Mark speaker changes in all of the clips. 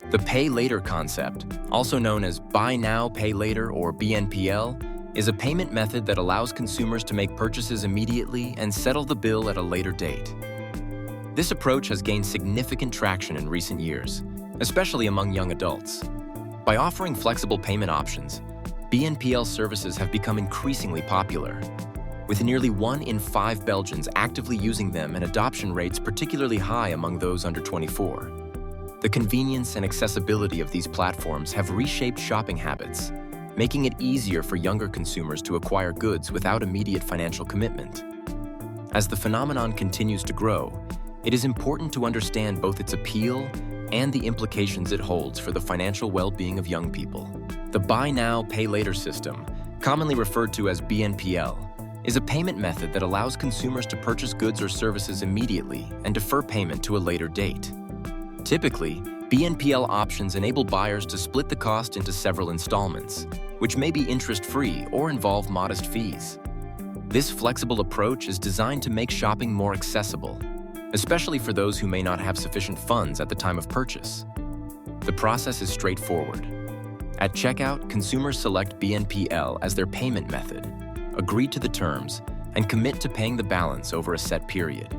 Speaker 1: The pay later concept, also known as buy now, pay later or BNPL, is a payment method that allows consumers to make purchases immediately and settle the bill at a later date. This approach has gained significant traction in recent years, especially among young adults. By offering flexible payment options, BNPL services have become increasingly popular, with nearly 1 in 5 Belgians actively using them and adoption rates particularly high among those under 24. The convenience and accessibility of these platforms have reshaped shopping habits, making it easier for younger consumers to acquire goods without immediate financial commitment. As the phenomenon continues to grow, it is important to understand both its appeal and the implications it holds for the financial well-being of young people. The Buy Now, Pay Later system, commonly referred to as BNPL, is a payment method that allows consumers to purchase goods or services immediately and defer payment to a later date. Typically, BNPL options enable buyers to split the cost into several installments, which may be interest-free or involve modest fees. This flexible approach is designed to make shopping more accessible, especially for those who may not have sufficient funds at the time of purchase. The process is straightforward. At checkout, consumers select BNPL as their payment method, agree to the terms, and commit to paying the balance over a set period.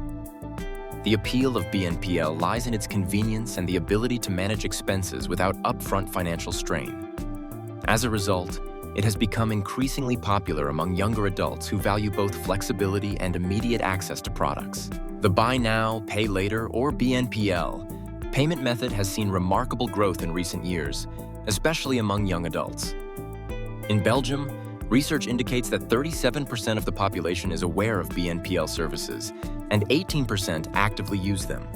Speaker 1: The appeal of BNPL lies in its convenience and the ability to manage expenses without upfront financial strain. As a result, it has become increasingly popular among younger adults who value both flexibility and immediate access to products. The Buy Now, Pay Later, or BNPL payment method has seen remarkable growth in recent years, especially among young adults. In Belgium, research indicates that 37% of the population is aware of BNPL services, and 18% actively use them.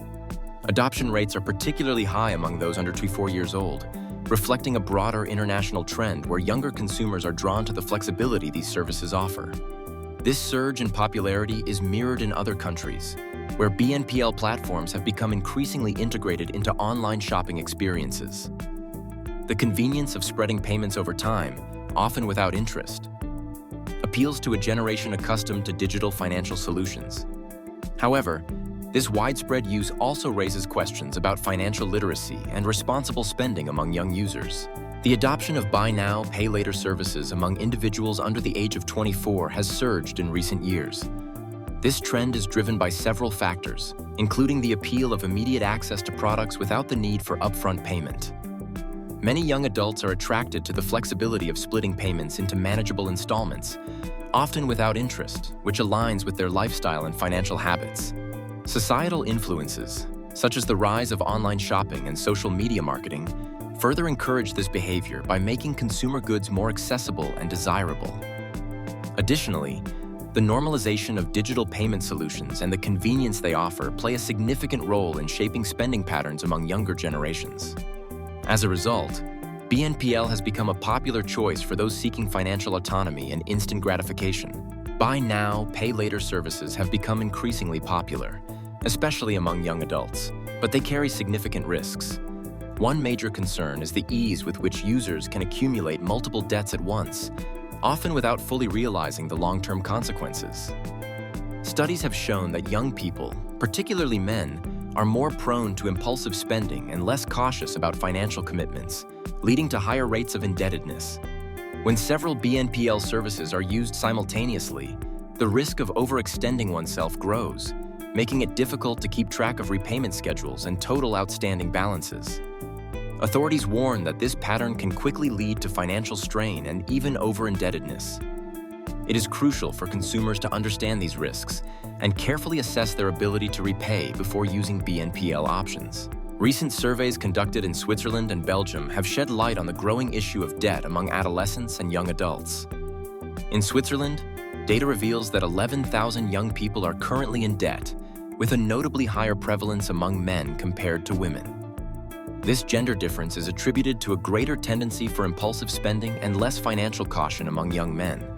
Speaker 1: Adoption rates are particularly high among those under 24 years old, reflecting a broader international trend where younger consumers are drawn to the flexibility these services offer. This surge in popularity is mirrored in other countries, where BNPL platforms have become increasingly integrated into online shopping experiences. The convenience of spreading payments over time, often without interest, appeals to a generation accustomed to digital financial solutions. However, this widespread use also raises questions about financial literacy and responsible spending among young users. The adoption of Buy Now, Pay Later services among individuals under the age of 24 has surged in recent years. This trend is driven by several factors, including the appeal of immediate access to products without the need for upfront payment. Many young adults are attracted to the flexibility of splitting payments into manageable installments, often without interest, which aligns with their lifestyle and financial habits. Societal influences, such as the rise of online shopping and social media marketing, further encourage this behavior by making consumer goods more accessible and desirable. Additionally, the normalization of digital payment solutions and the convenience they offer play a significant role in shaping spending patterns among younger generations. As a result, BNPL has become a popular choice for those seeking financial autonomy and instant gratification. Buy Now, Pay Later services have become increasingly popular, especially among young adults, but they carry significant risks. One major concern is the ease with which users can accumulate multiple debts at once, often without fully realizing the long-term consequences. Studies have shown that young people, particularly men, are more prone to impulsive spending and less cautious about financial commitments, leading to higher rates of indebtedness. When several BNPL services are used simultaneously, the risk of overextending oneself grows, making it difficult to keep track of repayment schedules and total outstanding balances. Authorities warn that this pattern can quickly lead to financial strain and even over-indebtedness. It is crucial for consumers to understand these risks and carefully assess their ability to repay before using BNPL options. Recent surveys conducted in Switzerland and Belgium have shed light on the growing issue of debt among adolescents and young adults. In Switzerland, data reveals that 11,000 young people are currently in debt, with a notably higher prevalence among men compared to women. This gender difference is attributed to a greater tendency for impulsive spending and less financial caution among young men.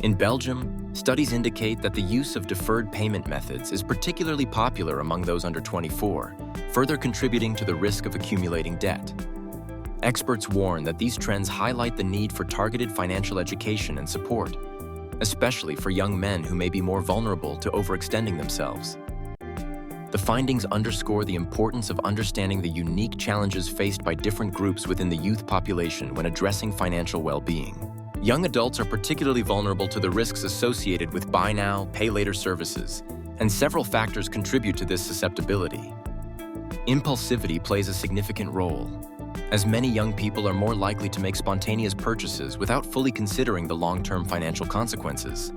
Speaker 1: In Belgium, studies indicate that the use of deferred payment methods is particularly popular among those under 24, further contributing to the risk of accumulating debt. Experts warn that these trends highlight the need for targeted financial education and support, especially for young men who may be more vulnerable to overextending themselves. The findings underscore the importance of understanding the unique challenges faced by different groups within the youth population when addressing financial well-being. Young adults are particularly vulnerable to the risks associated with buy now, pay later services, and several factors contribute to this susceptibility. Impulsivity plays a significant role, as many young people are more likely to make spontaneous purchases without fully considering the long-term financial consequences.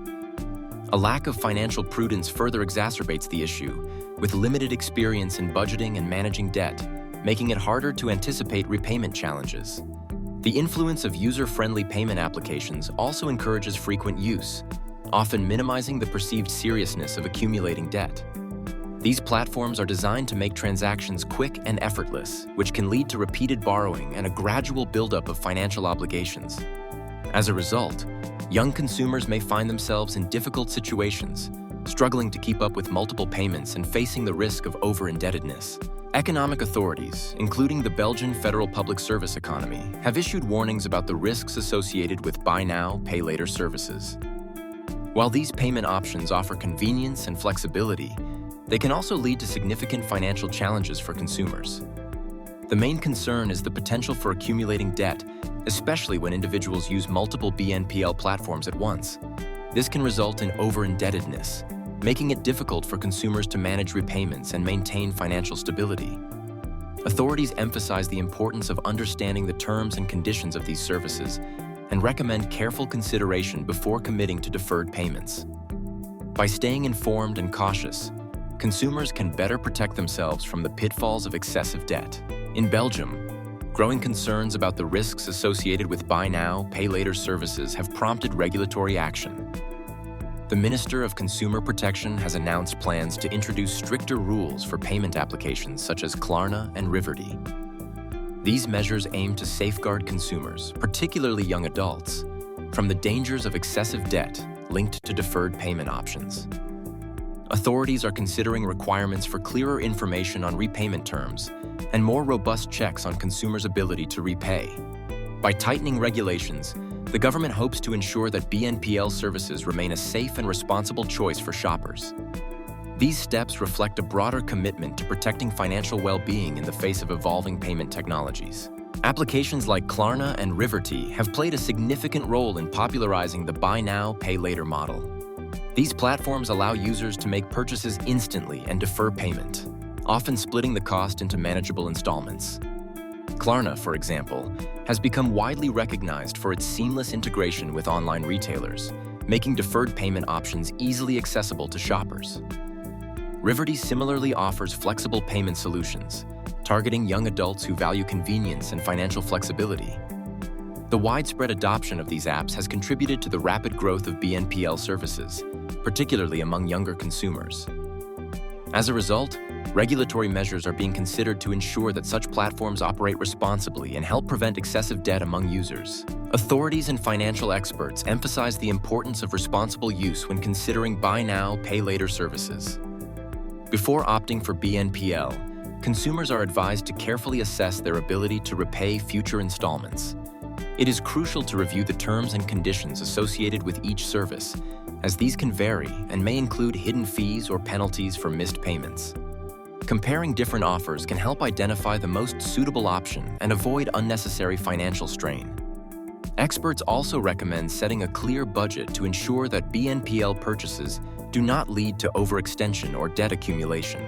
Speaker 1: A lack of financial prudence further exacerbates the issue, with limited experience in budgeting and managing debt, making it harder to anticipate repayment challenges. The influence of user-friendly payment applications also encourages frequent use, often minimizing the perceived seriousness of accumulating debt. These platforms are designed to make transactions quick and effortless, which can lead to repeated borrowing and a gradual buildup of financial obligations. As a result, young consumers may find themselves in difficult situations, struggling to keep up with multiple payments and facing the risk of over-indebtedness. Economic authorities, including the Belgian Federal Public Service Economy, have issued warnings about the risks associated with buy now, pay later services. While these payment options offer convenience and flexibility, they can also lead to significant financial challenges for consumers. The main concern is the potential for accumulating debt, especially when individuals use multiple BNPL platforms at once. This can result in over-indebtedness, making it difficult for consumers to manage repayments and maintain financial stability. Authorities emphasize the importance of understanding the terms and conditions of these services and recommend careful consideration before committing to deferred payments. By staying informed and cautious, consumers can better protect themselves from the pitfalls of excessive debt. In Belgium, growing concerns about the risks associated with buy now, pay later services have prompted regulatory action. The Minister of Consumer Protection has announced plans to introduce stricter rules for payment applications such as Klarna and Riverty. These measures aim to safeguard consumers, particularly young adults, from the dangers of excessive debt linked to deferred payment options. Authorities are considering requirements for clearer information on repayment terms and more robust checks on consumers' ability to repay. By tightening regulations, the government hopes to ensure that BNPL services remain a safe and responsible choice for shoppers. These steps reflect a broader commitment to protecting financial well-being in the face of evolving payment technologies. Applications like Klarna and Riverty have played a significant role in popularizing the buy now, pay later model. These platforms allow users to make purchases instantly and defer payment, often splitting the cost into manageable installments. Klarna, for example, has become widely recognized for its seamless integration with online retailers, making deferred payment options easily accessible to shoppers. Riverty similarly offers flexible payment solutions, targeting young adults who value convenience and financial flexibility. The widespread adoption of these apps has contributed to the rapid growth of BNPL services, particularly among younger consumers. As a result, regulatory measures are being considered to ensure that such platforms operate responsibly and help prevent excessive debt among users. Authorities and financial experts emphasize the importance of responsible use when considering buy now, pay later services. Before opting for BNPL, consumers are advised to carefully assess their ability to repay future installments. It is crucial to review the terms and conditions associated with each service, as these can vary and may include hidden fees or penalties for missed payments. Comparing different offers can help identify the most suitable option and avoid unnecessary financial strain. Experts also recommend setting a clear budget to ensure that BNPL purchases do not lead to overextension or debt accumulation.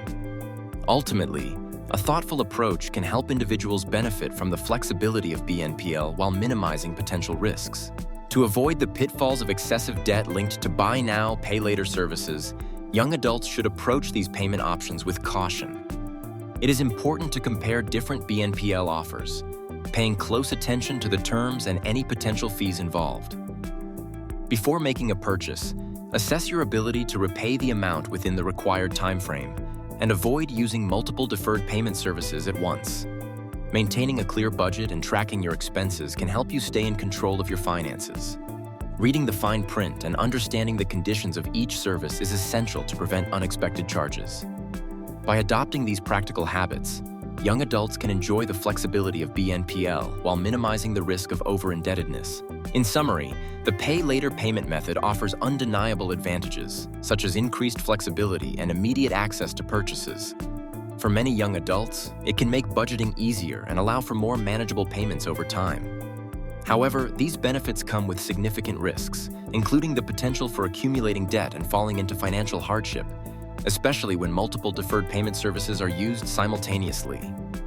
Speaker 1: Ultimately, a thoughtful approach can help individuals benefit from the flexibility of BNPL while minimizing potential risks. To avoid the pitfalls of excessive debt linked to buy now, pay later services, young adults should approach these payment options with caution. It is important to compare different BNPL offers, paying close attention to the terms and any potential fees involved. Before making a purchase, assess your ability to repay the amount within the required timeframe and avoid using multiple deferred payment services at once. Maintaining a clear budget and tracking your expenses can help you stay in control of your finances. Reading the fine print and understanding the conditions of each service is essential to prevent unexpected charges. By adopting these practical habits, young adults can enjoy the flexibility of BNPL while minimizing the risk of over-indebtedness. In summary, the pay later payment method offers undeniable advantages, such as increased flexibility and immediate access to purchases. For many young adults, it can make budgeting easier and allow for more manageable payments over time. However, these benefits come with significant risks, including the potential for accumulating debt and falling into financial hardship, especially when multiple deferred payment services are used simultaneously.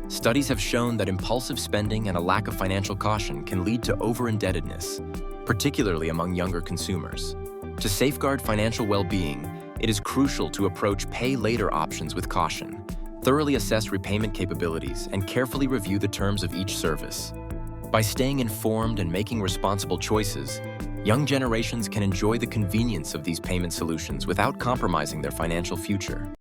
Speaker 1: Studies have shown that impulsive spending and a lack of financial caution can lead to over-indebtedness, particularly among younger consumers. To safeguard financial well-being, it is crucial to approach pay later options with caution, thoroughly assess repayment capabilities, and carefully review the terms of each service. By staying informed and making responsible choices, young generations can enjoy the convenience of these payment solutions without compromising their financial future.